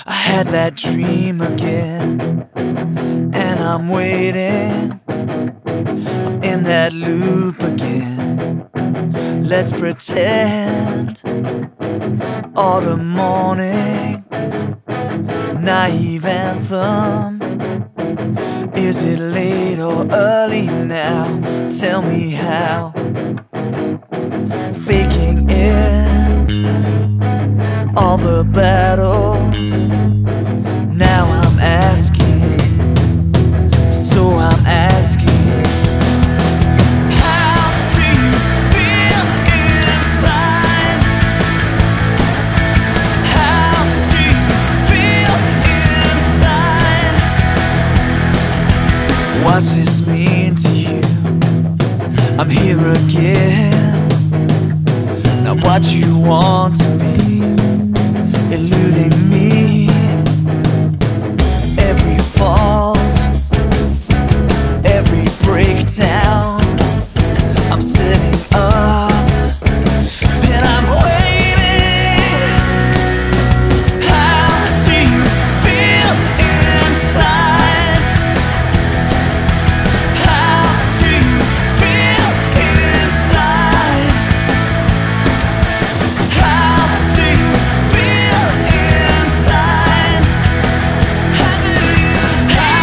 I had that dream again, and I'm waiting. I'm in that loop again. Let's pretend. Autumn morning, naive anthem. Is it late or early now? Tell me how. Faking it, all the battles. Now I'm asking, so I'm asking, how do you feel inside? How do you feel inside? What's this mean to you? I'm here again. Now what you want to be, eluding me. Every fault, every breakdown, I'm sitting up and I'm waiting. How do you feel inside? How do you feel inside? How do you feel inside? How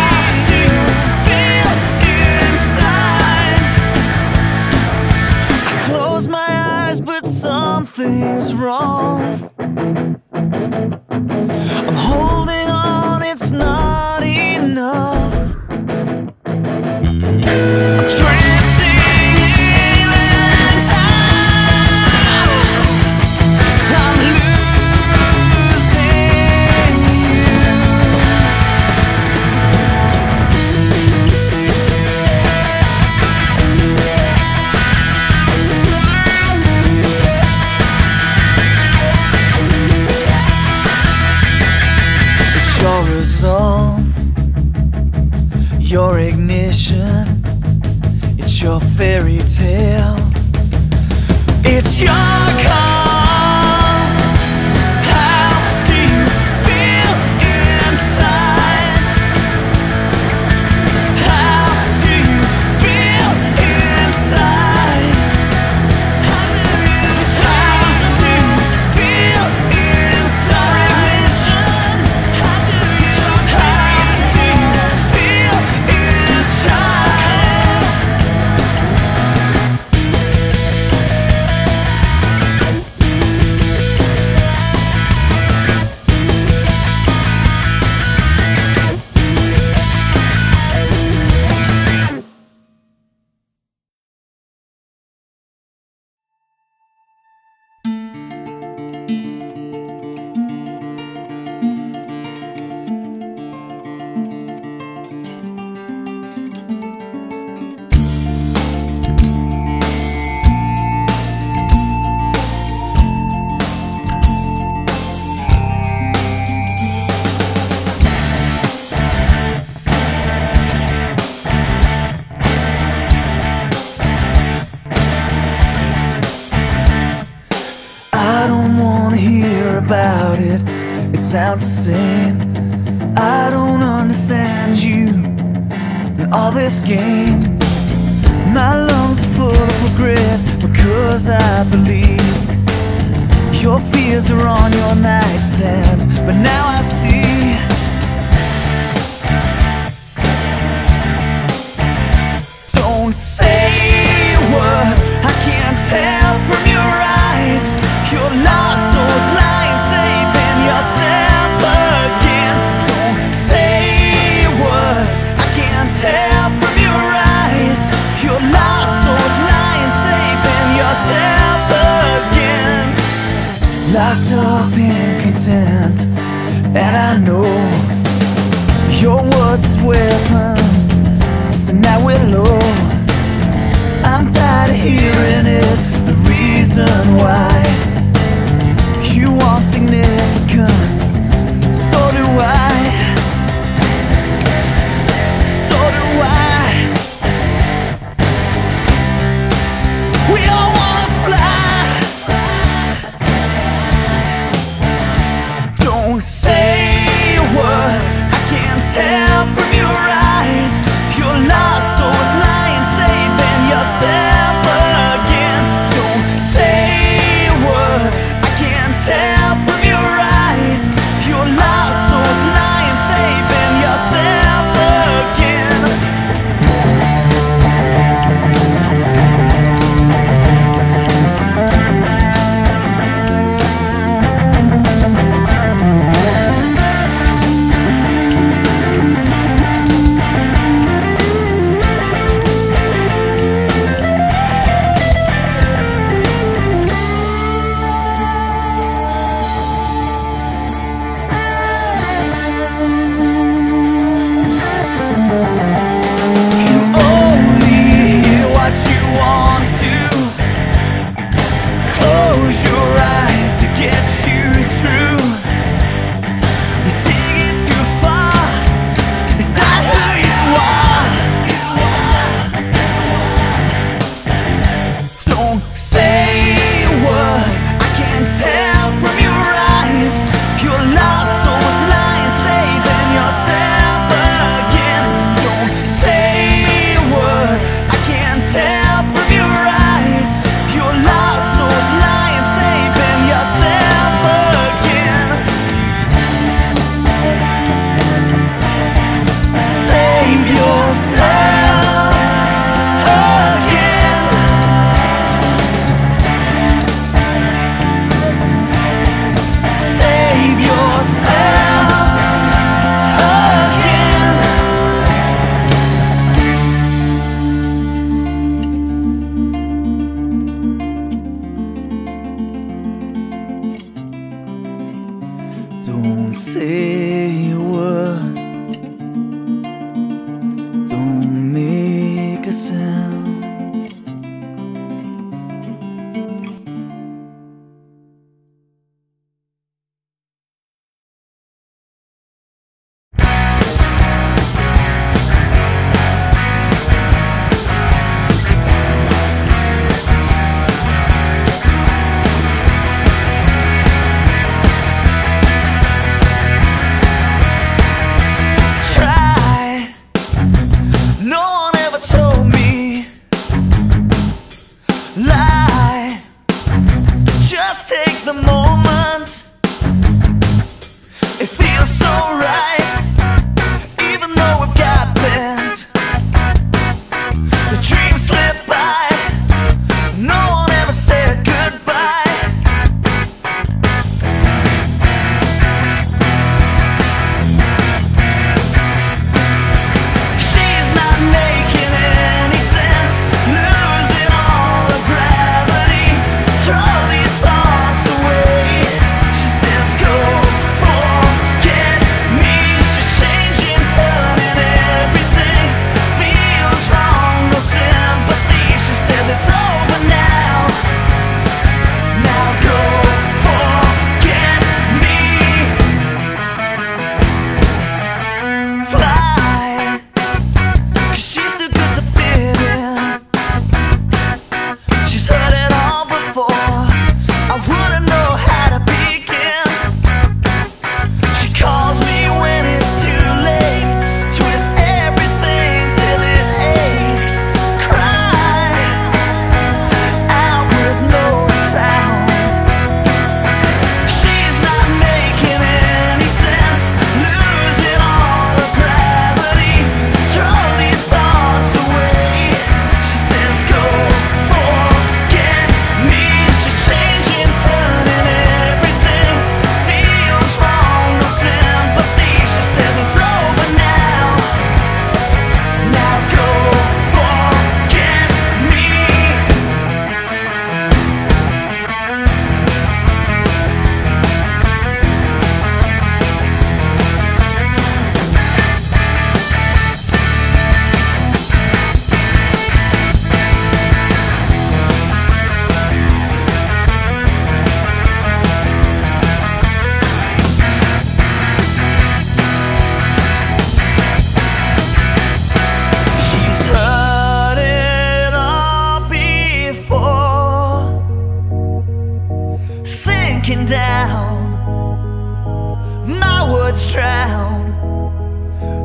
do you feel inside? I close my eyes, but something's wrong. I'm holding on, it's not enough. I'm drifting in time. I'm losing you. It's your resolve, your ignition. It's your fairy tale. It's your call. How do you feel inside? How do you feel inside? How do you feel inside? How do you feel inside? I don't wanna hear about it. It sounds the same. I don't understand you and all this game. My lungs are full of regret because I believed your fears are on your nightstand. But now I see don't say a word, I can't tell from your eyes. You're lost souls lying safe in yourself again. Don't say a word, I can't tell from your eyes. You're lost souls lying safe in yourself again. Locked up in content, and I know your words as weapons, so now we're low. I'm tired of hearing it, the reason why you want significance, so do I. So do I. We all wanna fly. Don't say Don't say a word, don't make a sound.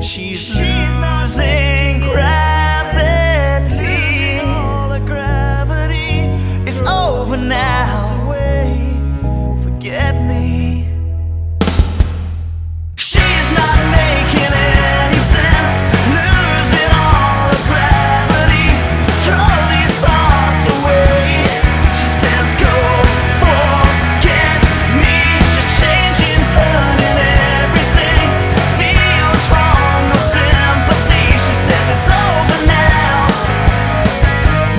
She's losing gravity. All the gravity is over now. Forget me. She's not making any sense. Losing all the gravity. Throw these thoughts away. She says go forget me. She's changing, turning everything. Feels wrong, no sympathy. She says it's over now.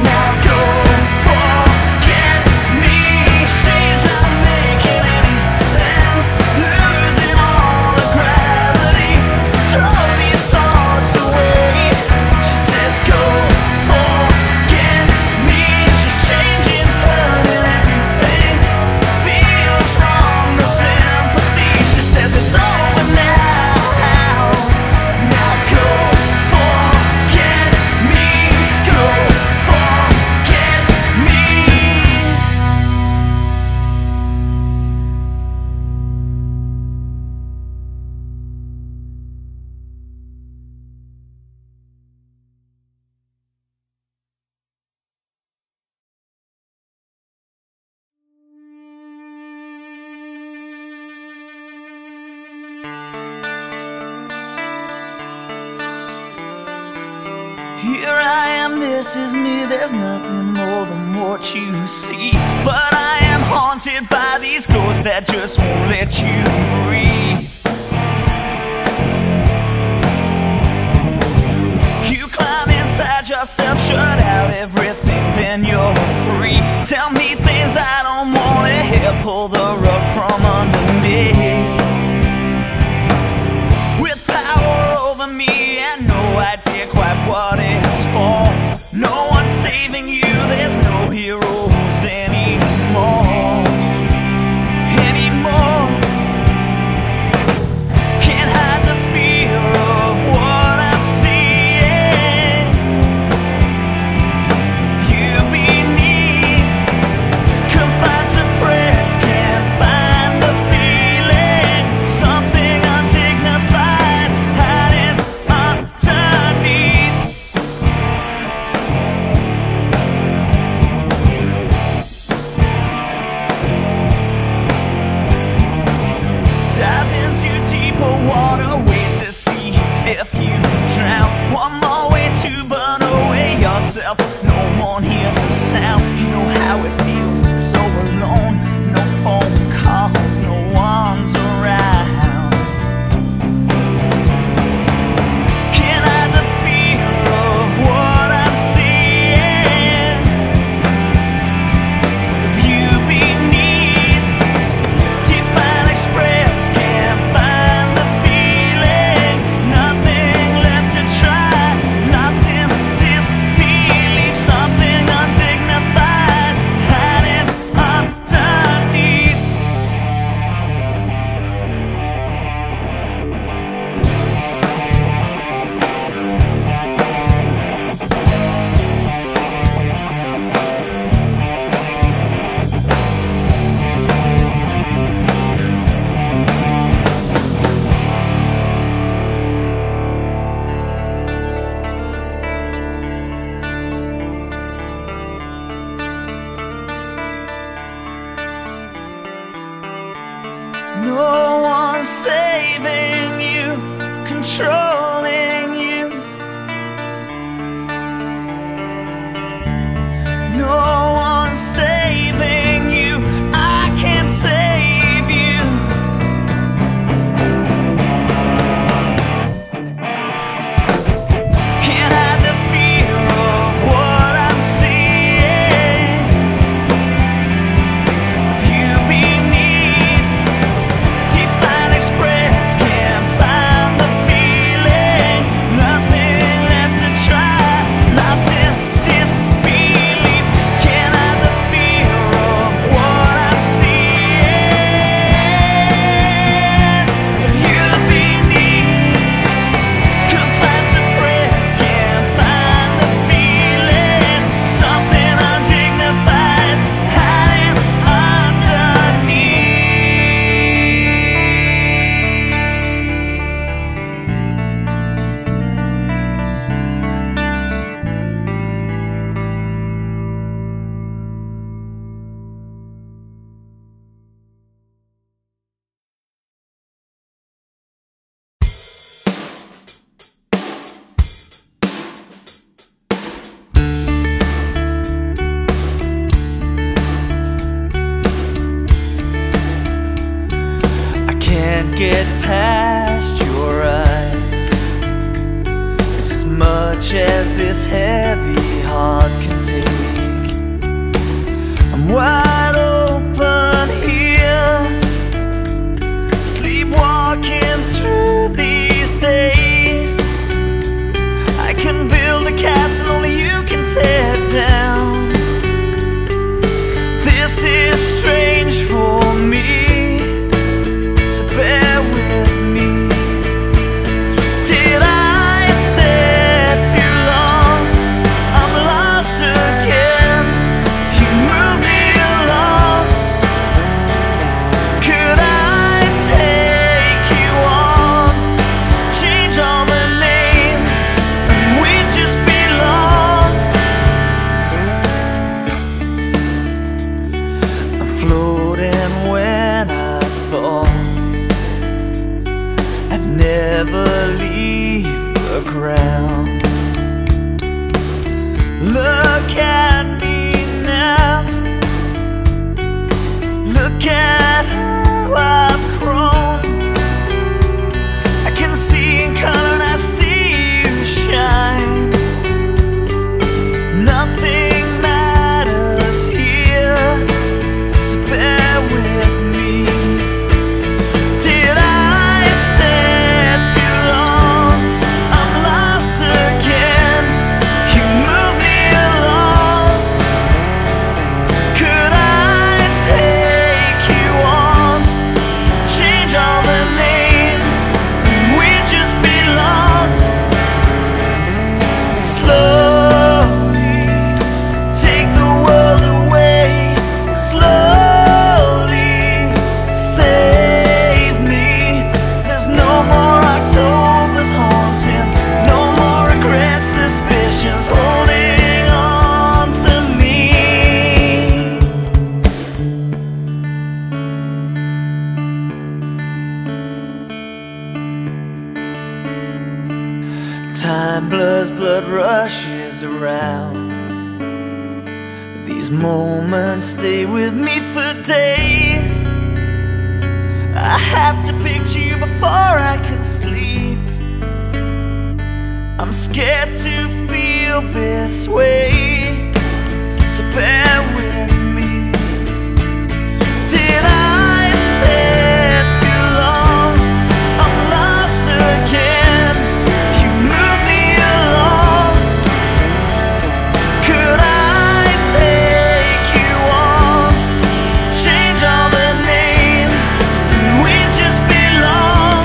Now go forget me. She's not making any sense. Losing all the gravity. Throw these thoughts away. She says go forget me. She's changing, turning everything. Feels wrong, no sympathy. She says it's over now. Now go forget me. Go forget me. Here I am, this is me, there's nothing more than what you see. But I am haunted by these ghosts that just won't let you breathe. You climb inside yourself, shut out everything, then you're free. Tell me things I don't wanna hear, pull the rug from underneath. into deeper water, wait to see if you drown. One more way to burn away yourself. No one hears a sound. You know how it feels, so alone. No phone calls, no one's around. Can't hide the fear of what I'm seeing. View beneath, define, express, can't find the feeling. Nothing left to try, lost in disbelief. Something undignified, hiding underneath. No one's saving you, controlling you. No one's saving you, I can't save you. Can't hide the fear of what I'm seeing. View beneath, define, express, can't find the feeling. Nothing left to try, lost in disbelief. Can't hide the fear of what I'm seeing. View beneath, confine, suppress, can't find the feeling. Something undignified, hiding underneath. I can't get past your eyes. It's as much as this heavy heart can take. I'm wide open here, sleepwalking through these days. I can build a castle only you can tear down. This is strange for me, so bear with me. Did I stare too long? I'm lost again. You move me along. Could I take you on? Change all the names and we'd just belong. I'm floating when I fall. I'd never leave the ground. Look at me now. Look at how I've grown. I can see in color and I see you shine. Nothing matters here, so bear with me. Did I stare too long? I'm lost again. You move me along. Could I take you Time blurs, blood rushes around. These moments stay with me for days. I have to picture you before I can sleep. I'm scared to feel this way, so bear with me. Did I stay too long? I'm lost again. You moved me along. Could I take you on? Change all the names and we just belong.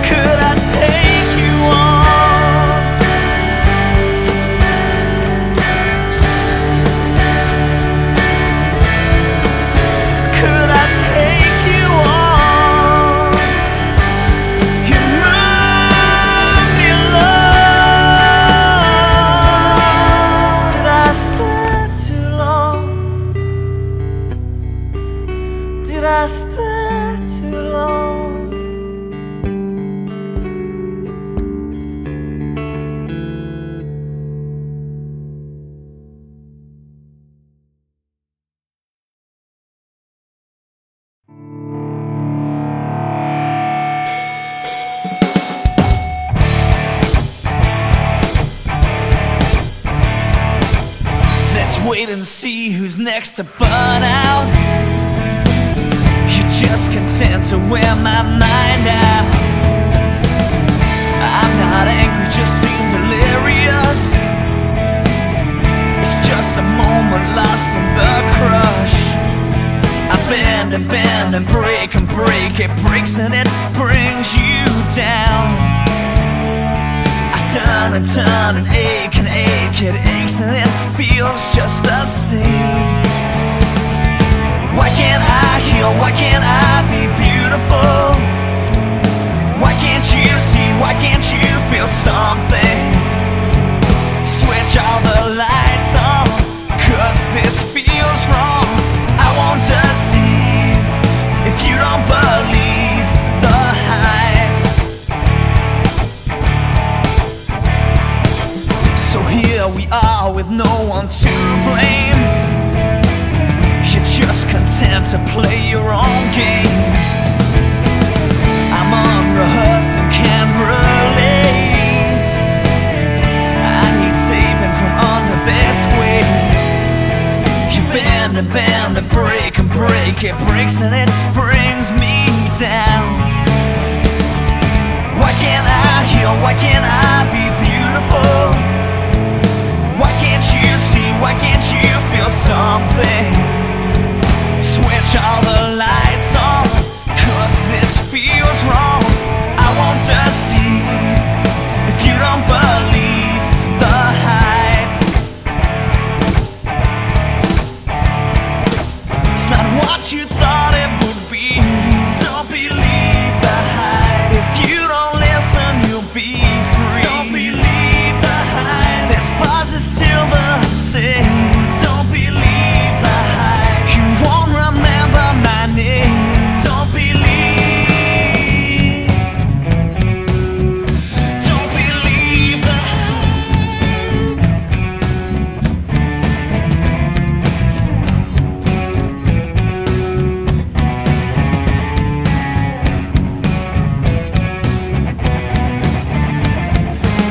Could I take you on? Could I take you on? You moved me along. Did I stay too long? Did I stay too long? Let's wait and see who's next to burn out. You're just content to wear my mind out. I'm not angry, just seem delirious. It's just a moment lost in the crush. I bend and bend and break, it breaks and it brings you down. I turn and turn and ache, it aches and it feels just the same. Why can't I heal? Why can't I be beautiful? Why can't you see? Why can't you feel something? Switch all the lights on, 'cause this feels wrong. I won't deceive if you don't believe the hype. So here we are with no one to blame. You're just content to play your own game. I'm unrehearsed and can't relate. I need saving from under this weight. You bend and bend and break, it breaks and it brings me down. Why can't I heal? Why can't I be beautiful? Why can't you see? Why can't you feel something? Switch all the lights on, 'cause this feels wrong. I won't deceive if you don't believe the hype. It's not what you thought it would be. Don't believe the hype. If you don't listen, you'll be free. Don't believe the hype. This buzz is still the same. Don't believe the hype. You won't remember my name. Don't believe. Don't believe the hype.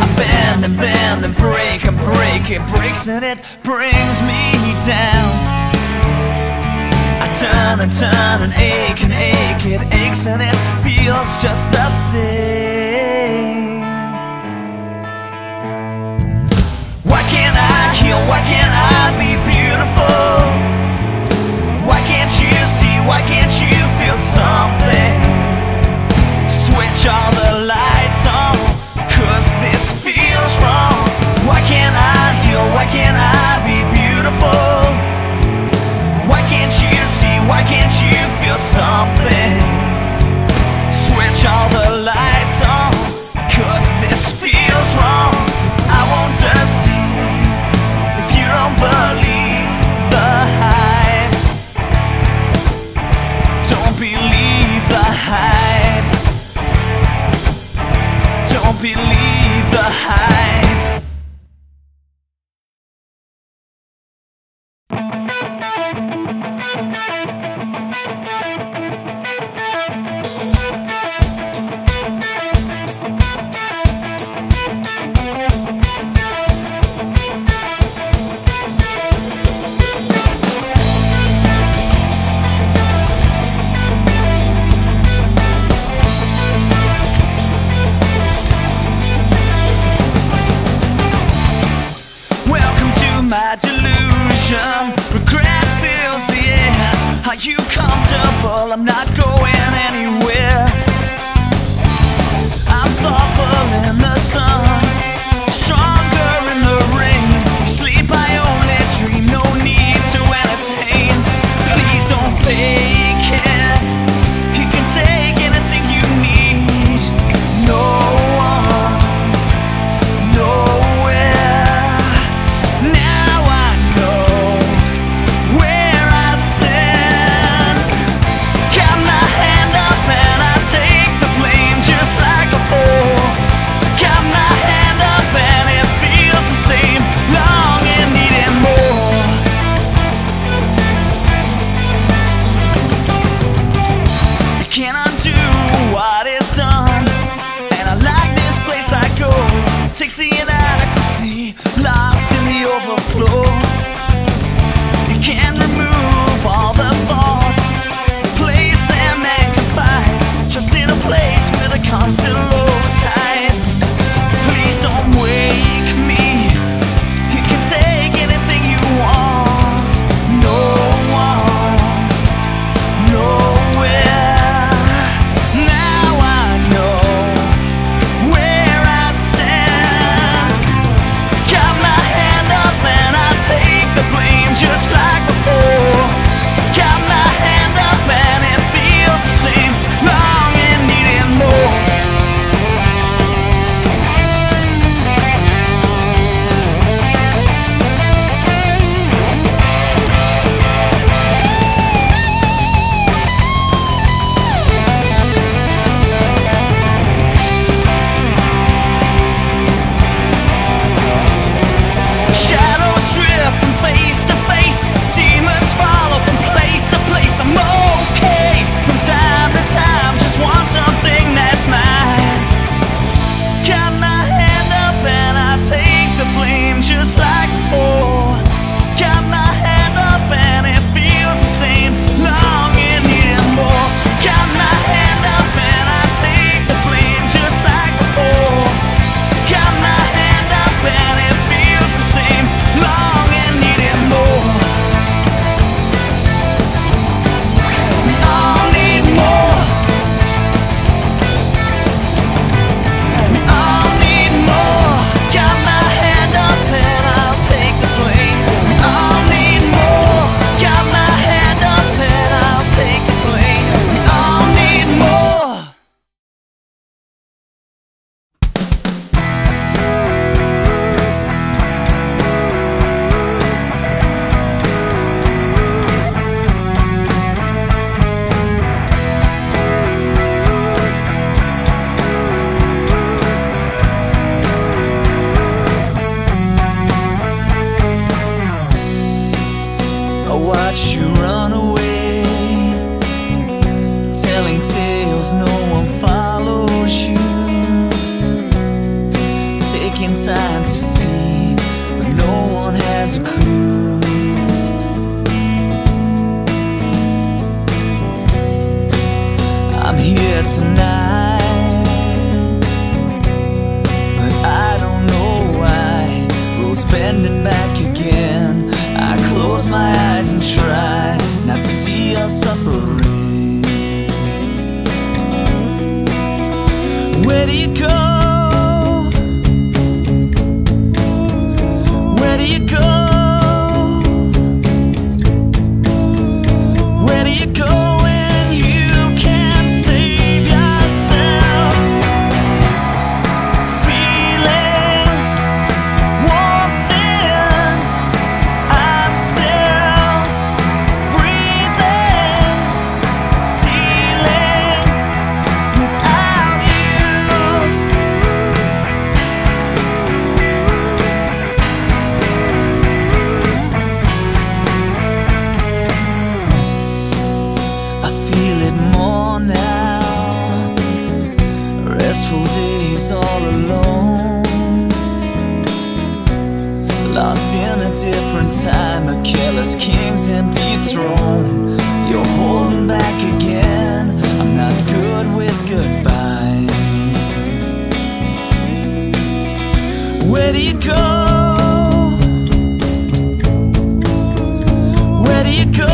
I bend and bend and break, it breaks and it brings me down. I turn and turn and ache, it aches and it feels just the same. Why can't I heal? Why can't I be beautiful? Why can't you see? Why can't you feel something? Switch all the lights on, 'cause this feels wrong. Why can't I heal? Why can't I be beautiful? Why can't you see? Why can't you feel something? Switch all girl, I'm not going anywhere. I'm thoughtful in the sun, stronger in the rain. Sleep I only dream, no need to entertain. Please don't fake it, you can take anything you need. No one, nowhere. Now I know where I stand. Got my hand up and I take the blame just like before. Got my hand up and it feels the same, longing, needing more. You can't undo what is done, and I like this place I go. Takes the inadequacy, lost in the overflow. You can't remove all the thoughts, place them and confide, just in a place with a constant low tide. Please don't wake me, you can take anything you want. No one, nowhere. Now I know where I stand. Got my hand up and I take the blame just like before. Got my hand up and it feels the same, longing, needing more. Shadows drift from face to face, demons follow from place to place. I'm okay from time to time, just want something that's mine. Got my hand up and I take the blame just like before. Got my hand up and it feels the same, longing, needing more. Got my hand up and I take the blame just like before. Got my hand up and it feels the same, longing, needing more. We all need more. We all need more. Got my hand up and I'll take the blame. We all need more. Got my hand up and I'll take the blame. We all need more. I watch you run away, telling tales no one follows you, taking time to see, but no one has a clue. I'm here tonight, but I don't know why. Roads bending back again, I close my eyes and try not to see us suffering. Where do you go? Where do you go? Where do you go when you can't save yourself? Feeling one thing, I'm still breathing, dealing without you. I feel it more now, restful days all alone, lost in a different time, a careless king's empty throne. You're holding back again, I'm not good with goodbye. Where do you go? Where do you go?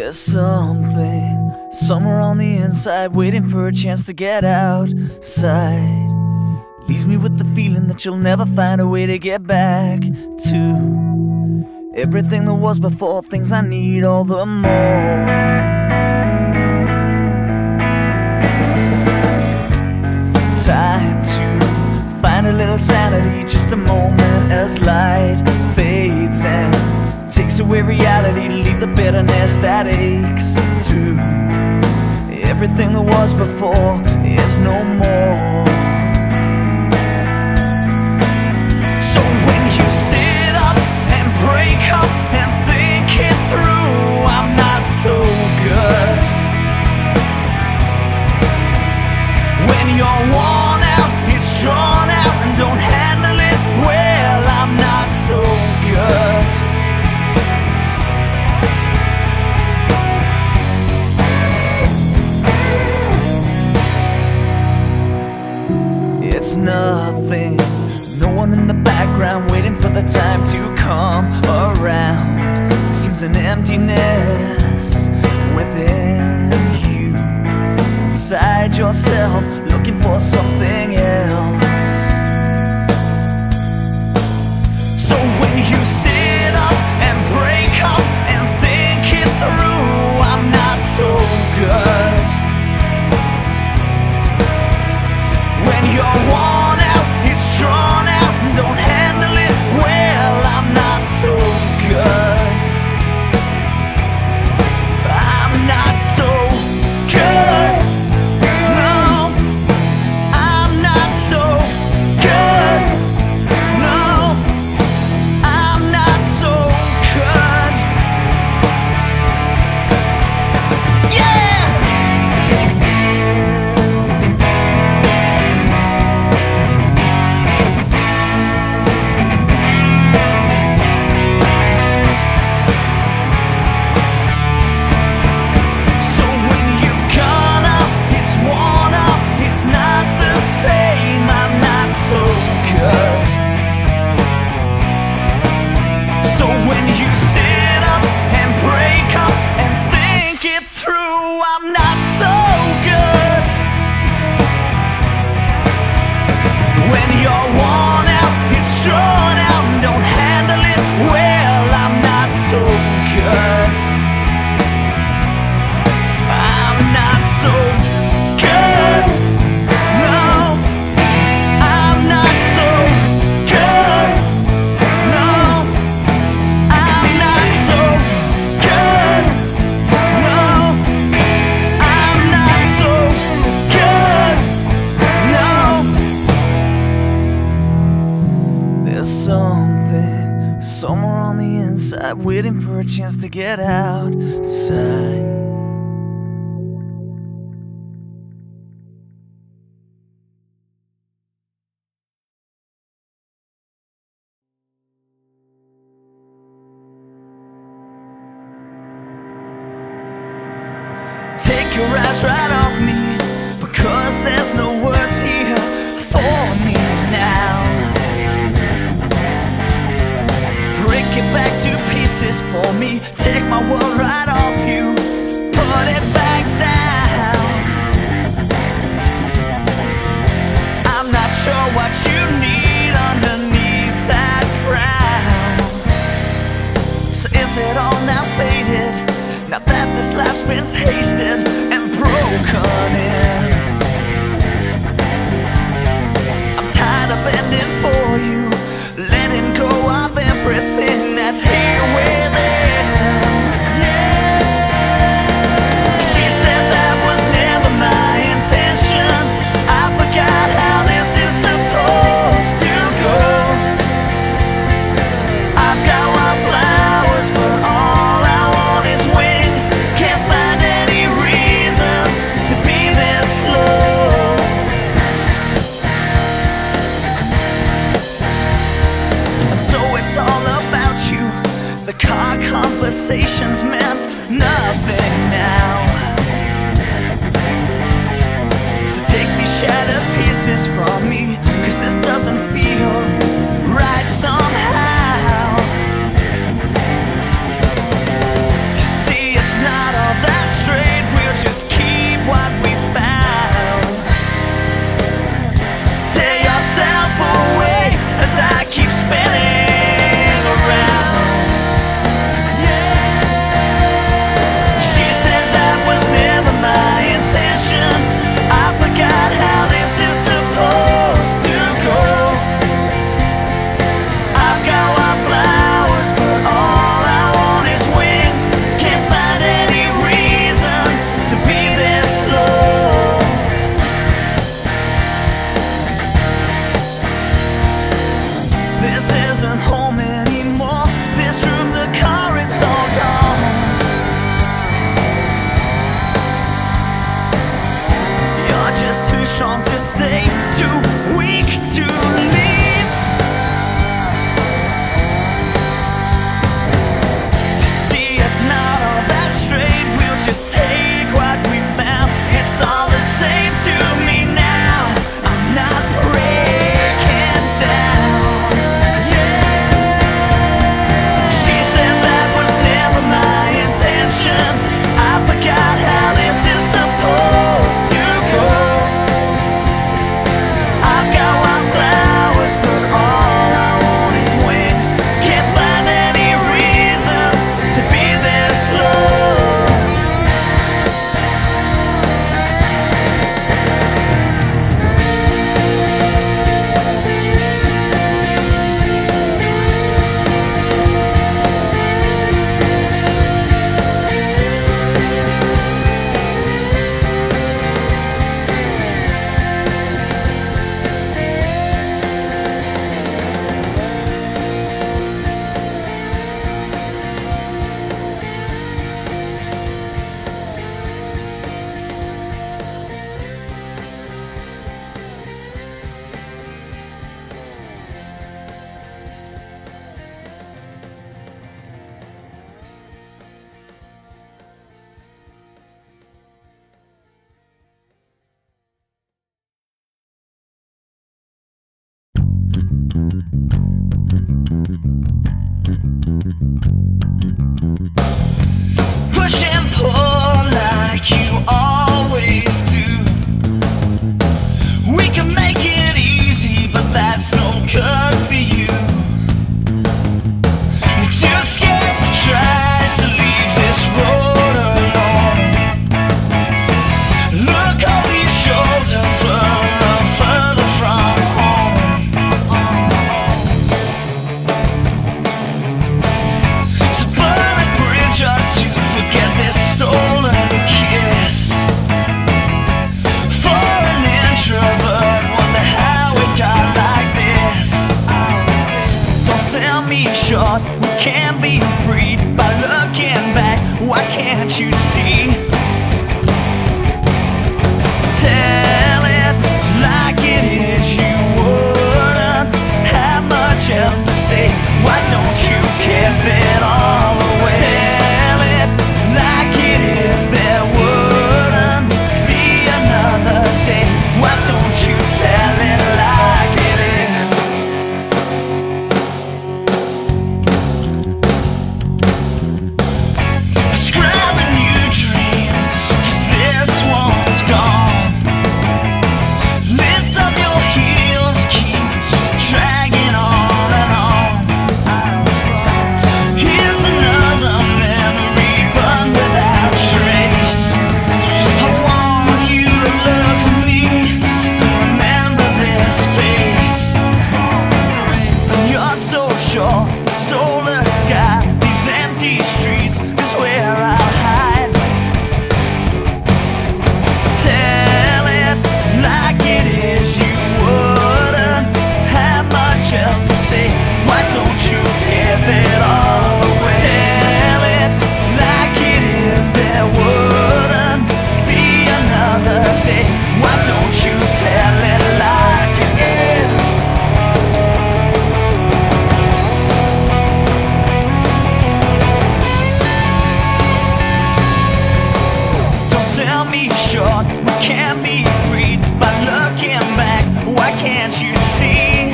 There's something somewhere on the inside, waiting for a chance to get outside. Leaves me with the feeling that you'll never find a way to get back to everything that was before, things I need all the more. Time to find a little sanity, just a moment as light fades and takes away reality to leave the bitterness that aches through. Everything that was before is no more. So when you sit up and break up and think it through, I'm not so good. When you're worn out, it's drawn out and don't handle it well, I'm not so good. It's nothing, no one in the background waiting for the time to come around. It seems an emptiness within you, inside yourself, looking for something else. So when you sit up and break up and think it through, I'm not so good. When you're worn out, it's drawn out and don't handle it well, I'm not so good. I'm not so good. No, I'm not so good. No, I'm not so good. Yeah! So when you sit up and break up and think it through, I'm not so good. When you're worn out, it's drawn out and don't handle it well, I'm not so good. I'm not so good. No, I'm not so good. No, I'm not so good. No, I'm not so good. No. There's something somewhere on the inside, waiting for a chance to get outside. Take your eyes right off me, because there's no words here for me now. Break it back to pieces for me, take my world right off you, put it back down. I'm not sure what you need underneath that frown. So is it all now faded? Now that this life's been tasted and broken in, I'm tired of bending for you, letting go of everything that's here within. She said that was never my intention, I forgot how this is supposed to go. I've got wildflowers, but all I want is wings. Can't find any reasons to be there. sell me short. We can't be free by looking back. Why can't you see?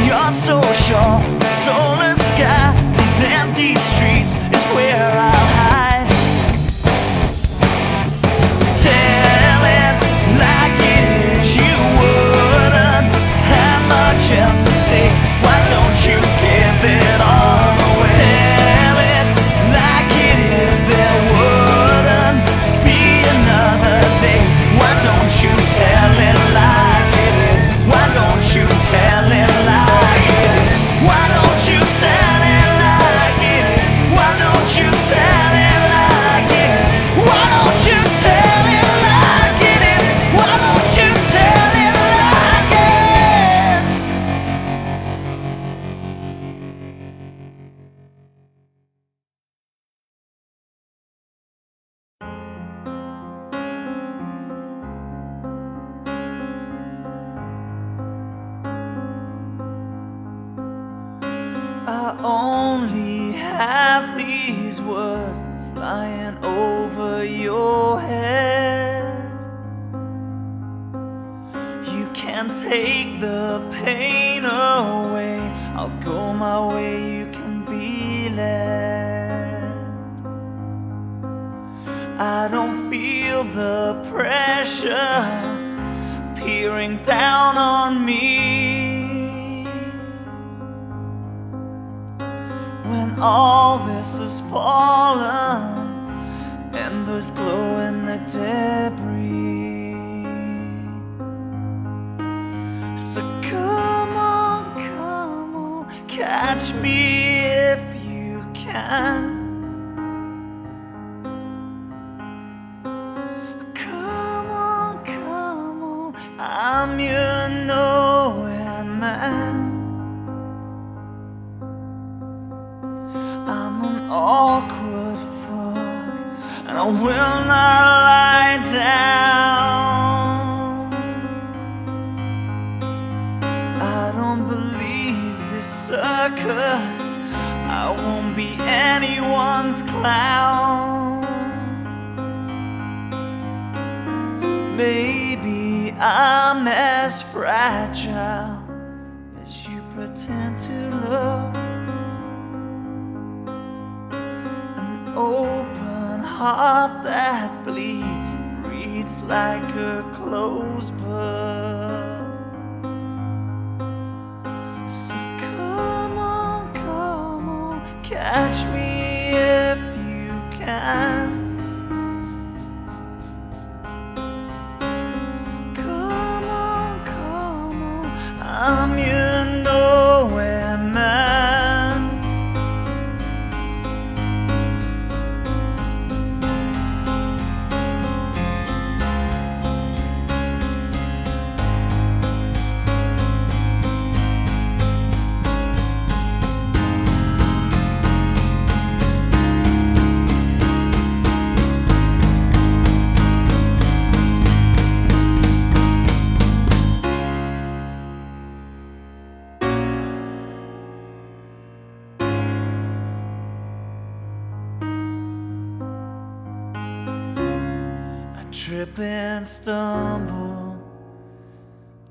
You're so short, the soulless sky, these empty streets is where I'll hide. Tell it like it is, you wouldn't have much else to say. Why don't you give it all away? Tell it like it is, there wouldn't be another day. Why don't you tell it like it is? Why don't you tell it like it is? Why don't you tell it like it is? Why don't you tell it like it is? Why don't you tell it like it is? Why don't you tell it like it is? I only have these words flying over your head. You can't take the pain away. I'll go my way, you can be led. I don't feel the pressure peering down on me. When all this has fallen, embers glow in the debris. So come on, catch me if you can. Come on, I'm your nowhere man. I'm an awkward fuck, and I will not lie down. I don't believe this circus, I won't be anyone's clown. Maybe I'm as fragile as you pretend to look. Open heart that bleeds, reads like a closed book. So come on, catch me if you can. Come on, I'm your nowhere man. Trip and stumble,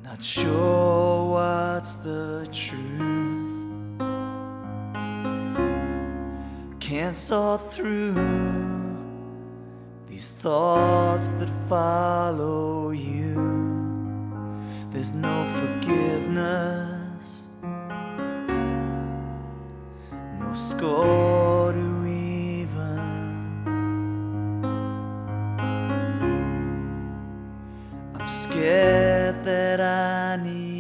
not sure what's the truth. Can't sort through these thoughts that follow you. There's no forgiveness, no score to scared that I need